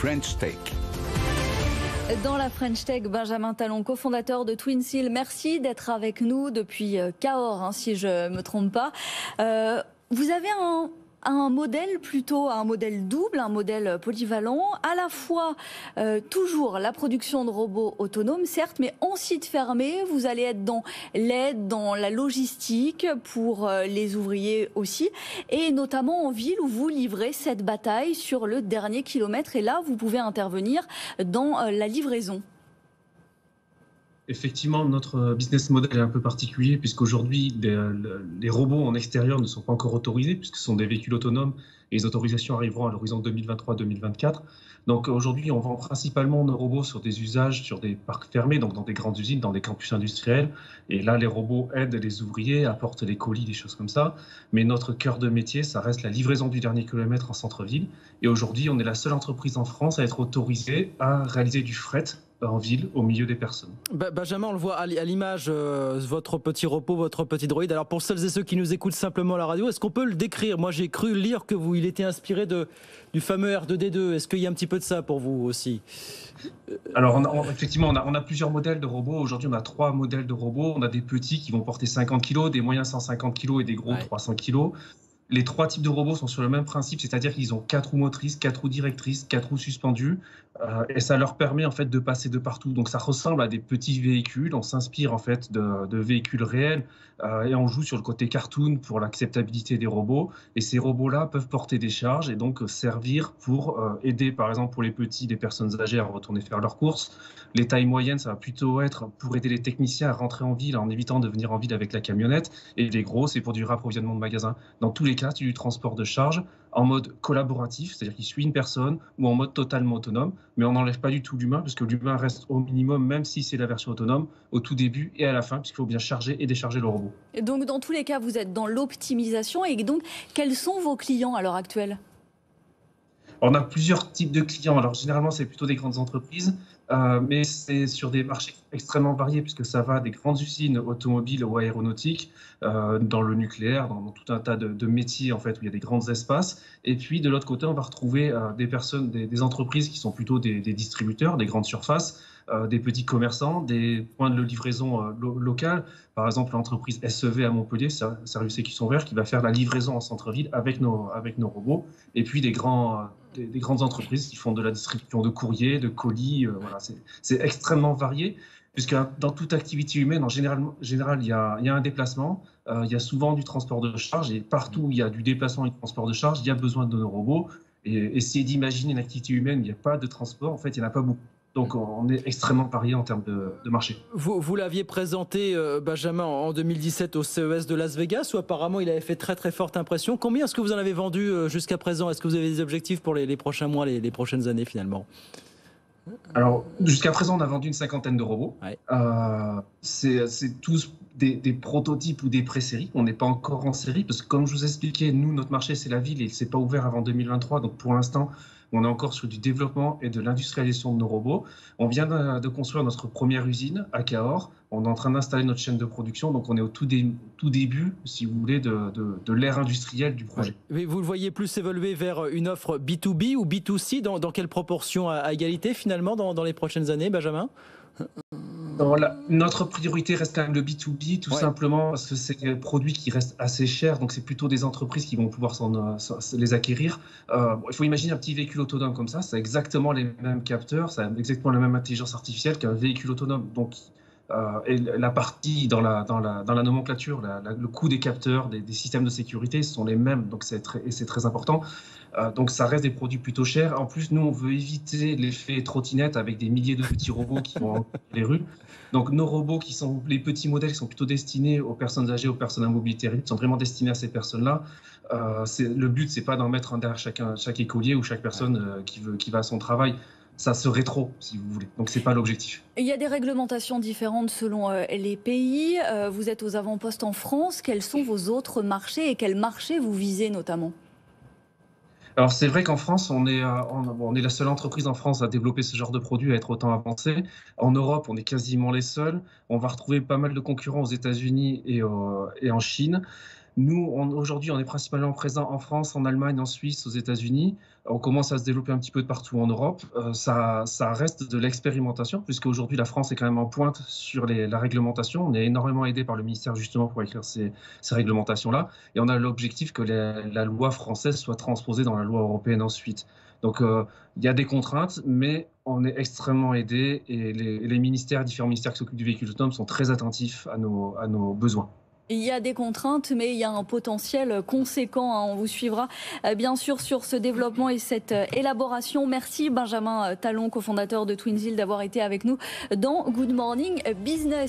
French Tech. Dans la French Tech, Benjamin Talon, cofondateur de Twinseal, merci d'être avec nous depuis Cahors, si je ne me trompe pas. Vous avez un modèle plutôt, un modèle double, un modèle polyvalent, à la fois toujours la production de robots autonomes, certes, mais en site fermé, vous allez être dans l'aide, dans la logistique pour les ouvriers aussi, et notamment en ville où vous livrez cette bataille sur le dernier kilomètre, et là, vous pouvez intervenir dans la livraison. Effectivement, notre business model est un peu particulier puisqu'aujourd'hui, les robots en extérieur ne sont pas encore autorisés puisque ce sont des véhicules autonomes et les autorisations arriveront à l'horizon 2023-2024. Donc aujourd'hui, on vend principalement nos robots sur des usages, sur des parcs fermés, donc dans des grandes usines, dans des campus industriels. Et là, les robots aident les ouvriers, apportent les colis, des choses comme ça. Mais notre cœur de métier, ça reste la livraison du dernier kilomètre en centre-ville. Et aujourd'hui, on est la seule entreprise en France à être autorisée à réaliser du fret en ville, au milieu des personnes. Benjamin, on le voit à l'image, votre petit robot, votre petit droïde. Alors pour celles et ceux qui nous écoutent simplement à la radio, est-ce qu'on peut le décrire? Moi j'ai cru lire que il était inspiré du fameux R2D2. Est-ce qu'il y a un petit peu de ça pour vous aussi? Alors effectivement, on a plusieurs modèles de robots. Aujourd'hui, on a 3 modèles de robots. On a des petits qui vont porter 50 kg, des moyens 150 kg et des gros 300 kg. Les 3 types de robots sont sur le même principe, c'est-à-dire qu'ils ont 4 roues motrices, 4 roues directrices, 4 roues suspendues, et ça leur permet en fait de passer de partout. Donc ça ressemble à des petits véhicules. On s'inspire en fait de véhicules réels et on joue sur le côté cartoon pour l'acceptabilité des robots. Et ces robots-là peuvent porter des charges et donc servir pour aider, par exemple pour les petits, des personnes âgées à retourner faire leurs courses. Les tailles moyennes, ça va plutôt être pour aider les techniciens à rentrer en ville en évitant de venir en ville avec la camionnette. Et les gros, c'est pour du rapprovisionnement de magasins. Dans tous les cas, c'est du transport de charge en mode collaboratif, c'est-à-dire qu'il suit une personne, ou en mode totalement autonome, mais on n'enlève pas du tout l'humain, parce que l'humain reste au minimum, même si c'est la version autonome, au tout début et à la fin, puisqu'il faut bien charger et décharger le robot. Et donc dans tous les cas, vous êtes dans l'optimisation, et donc quels sont vos clients à l'heure actuelle? On a plusieurs types de clients. Alors généralement, c'est plutôt des grandes entreprises, mais c'est sur des marchés extrêmement variés, puisque ça va des grandes usines automobiles ou aéronautiques, dans le nucléaire, dans tout un tas de métiers en fait, où il y a des grands espaces. Et puis de l'autre côté, on va retrouver des personnes, des entreprises qui sont plutôt des distributeurs, des grandes surfaces, des petits commerçants, des points de livraison locales. Par exemple, l'entreprise SEV à Montpellier, Service Exécution Vert, qui va faire la livraison en centre-ville avec nos robots. Et puis des grandes entreprises qui font de la distribution de courriers, de colis. Voilà, c'est extrêmement varié, puisque dans toute activité humaine, en général, il y a un déplacement, il y a souvent du transport de charge, et partout où il y a du déplacement et du transport de charge, il y a besoin de nos robots. Et essayer d'imaginer une activité humaine où il n'y a pas de transport, en fait, il n'y en a pas beaucoup. Donc on est extrêmement varié en termes de marché. Vous l'aviez présenté, Benjamin, en 2017 au CES de Las Vegas, où apparemment il avait fait très très forte impression. Combien est-ce que vous en avez vendu jusqu'à présent? Est-ce que vous avez des objectifs pour les prochains mois, les prochaines années finalement? Alors jusqu'à présent, on a vendu une 50aine de robots. Ouais. C'est tous des prototypes ou des pré-séries. On n'est pas encore en série, parce que comme je vous expliquais, nous, notre marché, c'est la ville et il ne s'est pas ouvert avant 2023. Donc pour l'instant, on est encore sur du développement et de l'industrialisation de nos robots. On vient de construire notre première usine à Cahors. On est en train d'installer notre chaîne de production. Donc, on est au tout début, si vous voulez, de l'ère industrielle du projet. Mais vous le voyez plus évoluer vers une offre B2B ou B2C? Dans quelle proportion à égalité, finalement, dans les prochaines années, Benjamin? Notre priorité reste quand même le B2B, tout simplement parce que c'est des produits qui restent assez chers, donc c'est plutôt des entreprises qui vont pouvoir les acquérir. Il faut imaginer un petit véhicule autonome comme ça, c'est exactement les mêmes capteurs, ça a exactement la même intelligence artificielle qu'un véhicule autonome. Donc, et la partie dans la nomenclature, le coût des capteurs, des systèmes de sécurité sont les mêmes, donc c'est très important. Donc ça reste des produits plutôt chers. En plus, nous, on veut éviter l'effet trottinette avec des milliers de petits robots qui vont dans les rues. Donc nos robots, les petits modèles, qui sont plutôt destinés aux personnes âgées, aux personnes à mobilité réduite, sont vraiment destinés à ces personnes-là. Le but, c'est pas d'en mettre un derrière chaque écolier ou chaque personne qui va à son travail. Ça serait trop, si vous voulez. Donc, ce n'est pas l'objectif. Il y a des réglementations différentes selon les pays. Vous êtes aux avant-postes en France. Quels sont vos autres marchés et quels marchés vous visez notamment? Alors, c'est vrai qu'en France, on est la seule entreprise en France à développer ce genre de produit, à être autant avancé. En Europe, on est quasiment les seuls. On va retrouver pas mal de concurrents aux États-Unis et en Chine. Nous, aujourd'hui, on est principalement présent en France, en Allemagne, en Suisse, aux États-Unis. On commence à se développer un petit peu de partout en Europe. Ça reste de l'expérimentation, puisqu'aujourd'hui, la France est quand même en pointe sur la réglementation. On est énormément aidé par le ministère justement pour écrire ces réglementations-là. Et on a l'objectif que la loi française soit transposée dans la loi européenne ensuite. Donc, il y a des contraintes, mais on est extrêmement aidé et les ministères, différents ministères qui s'occupent du véhicule autonome sont très attentifs à nos besoins. Il y a des contraintes, mais il y a un potentiel conséquent. On vous suivra bien sûr sur ce développement et cette élaboration. Merci Benjamin Talon, cofondateur de Twinsil, d'avoir été avec nous dans Good Morning Business.